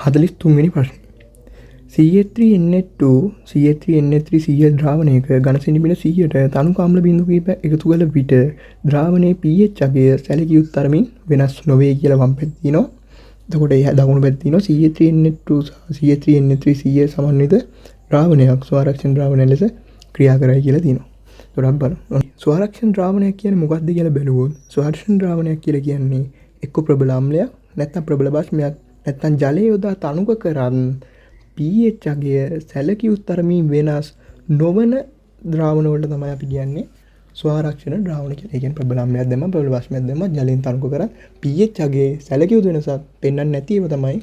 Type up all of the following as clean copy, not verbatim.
43 වෙනි ප්‍රශ්නේ. CH3NH2 CH3NH3 CH ද්‍රාවණයක ඝන සෙන්ටිමීටර් 100ට තනුක අම්ල බිඳු කිහිප එකතු කළ විට ද්‍රාවණයේ pH අගය සැලකිය යුතු තරමින් වෙනස් නොවේ කියලා වම් පැත්තේ තියෙනවා. එතකොට ඒ දකුණු පැත්තේ තියෙනවා CH3NH2 සහ CH3NH3 CH සමන්විත ද්‍රාවණයක් ස්වරක්ෂණ ද්‍රාවණය ලෙස ක්‍රියා කරයි කියලා තියෙනවා. ඒකට අපි බලමු. ස්වරක්ෂණ ද්‍රාවණයක් කියන්නේ මොකක්ද කියලා බැලුවොත් ස්වරක්ෂණ ද්‍රාවණයක් කියලා කියන්නේ එක්ක ප්‍රබල අම්ලයක් නැත්නම් ප්‍රබල බස්මයක් නැත්නම් ජලය යොදා තනුක කරන් pH අගය සැලකිය යුතු තරමින් වෙනස් නොවන ද්‍රාවණ වලට තමයි අපි කියන්නේ ස්වරක්ෂණ ද්‍රාවණ කියලා. ඒ කියන්නේ ප්‍රබල අම්ලයක් දැම්මම ප්‍රබල බස්මයක් දැම්මම ජලයෙන් තනුක කරන් pH අගය සැලකිය යුතු වෙනසක් පෙන්වන්නේ නැති ඒවා තමයි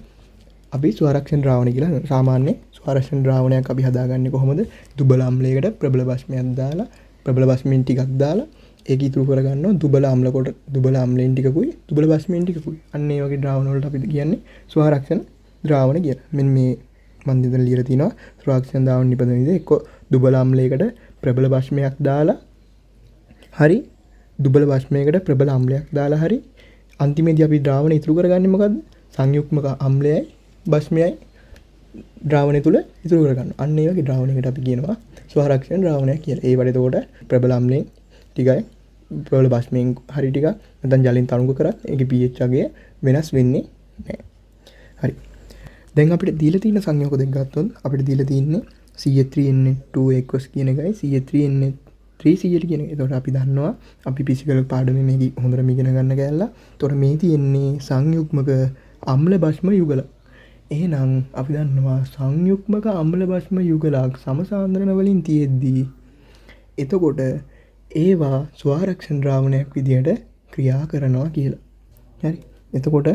අපි ස්වරක්ෂණ ද්‍රාවණ කියලා. සාමාන්‍ය ස්වරක්ෂණ ද්‍රාවණයක් අපි හදාගන්නේ කොහොමද? දුබල අම්ලයකට ප්‍රබල බස්මයක් දාලා ප්‍රබල බස්මෙන් ටිකක් දාලා ඒක ඉතුරු කරගන්නවා දුබල අම්ල කොට දුබල අම්ලෙන් ටිකකුයි දුබල බස්මෙන් ටිකකුයි. අන්න ඒ වගේ ද්‍රාවණ වලට අපි කියන්නේ ස්වරක්ෂණ ද්‍රාවණ කියලා. මෙන්න මේ මන් දෙතන ලියලා තිනවා ස්වරක්ෂණ ද්‍රාවණ නිපදවන විදිහ එක්ක දුබල අම්ලයකට ප්‍රබල බස්මයක් දාලා හරි දුබල බස්මයකට ප්‍රබල අම්ලයක් දාලා හරි අන්තිමේදී අපි ද්‍රාවණ ඉතුරු කරගන්නේ මොකද්ද? සංයුක්මක අම්ලයයි බස්මයයි ද්‍රාවණය තුල ඉතුරු කරගන්නවා. අන්න ඒ වගේ ද්‍රාවණයකට අපි කියනවා ස්වරක්ෂණ ද්‍රාවණයක් කියලා. ඒ වලට එතකොට ප්‍රබල අම්ලයෙන් ටිකයි ප්‍රබල බස්මයෙන් හරි ටිකක් නැත්නම් ජලයෙන් තනුක කරත් ඒකේ pH අගය වෙනස් වෙන්නේ නැහැ. හරි. දැන් අපිට දීලා තියෙන සංයෝග දෙක ගත්තොත් අපිට දීලා තියෙන්නේ CH3NH2 කියන එකයි CH3NH3Cl කියන එක. එතකොට අපි දන්නවා අපි ෆිසිකල් පාඩමේ මේක හොඳටම ඉගෙන ගන්න ගෑල්ලා. එතකොට මේ තියෙන්නේ සංයුග්මක අම්ල බස්ම යුගල. එහෙනම් අපි දන්නවා සංයුග්මක අම්ල බස්ම යුගලක් සමසාන්ද්‍රණ වලින් තියෙද්දී එතකොට ඒවා ස්වරක්ෂණ ද්‍රාවණයක් විදියට ක්‍රියා කරනවා කියලා. හරි. එතකොට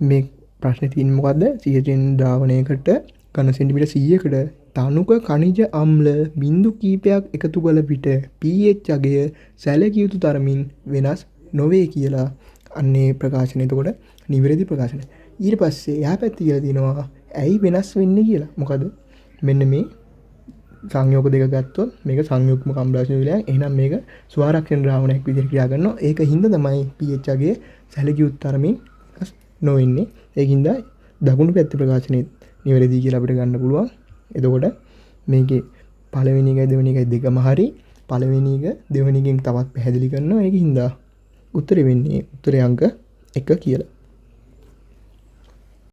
මේ ප්‍රශ්නේ තියෙන්නේ මොකද්ද? CH3 ද්‍රාවණයකට ඝන සෙන්ටිමීටර් 100කට තනුක khනිජ අම්ල බිඳු කීපයක් එකතු කළ විට pH අගය සැලකිය යුතු තරමින් වෙනස් නොවේ කියලා. අන්නේ ප්‍රකාශනය එතකොට නිවැරදි ප්‍රකාශනය. ඊට පස්සේ එහා පැත්තේ කියලා දිනවා ඇයි වෙනස් වෙන්නේ කියලා. මොකද මෙන්න මේ සංයෝග දෙක ගත්තොත් මේක සංයුග්ම කම්බ්ලාෂණ විලයක්. එහෙනම් මේක ස්වරක්ෂණ ද්‍රාවණයක් විදිහට ක්‍රියා කරනවා. ඒක හින්දා තමයි pH අගය සැලකිය යුතු තරමින් නොවෙන්නේ. ඒකින්ද දකුණු පැත්තේ ප්‍රකාශනයේ නිවැරදි කියලා අපිට ගන්න පුළුවන්. එතකොට මේකේ පළවෙනි එකයි දෙවෙනි එකයි දෙකම හරි. පළවෙනි එක දෙවෙනි එකෙන් තවත් පැහැදිලි කරනවා. ඒකින්ද උත්තරේ වෙන්නේ උත්තරේ අංක 1 කියලා.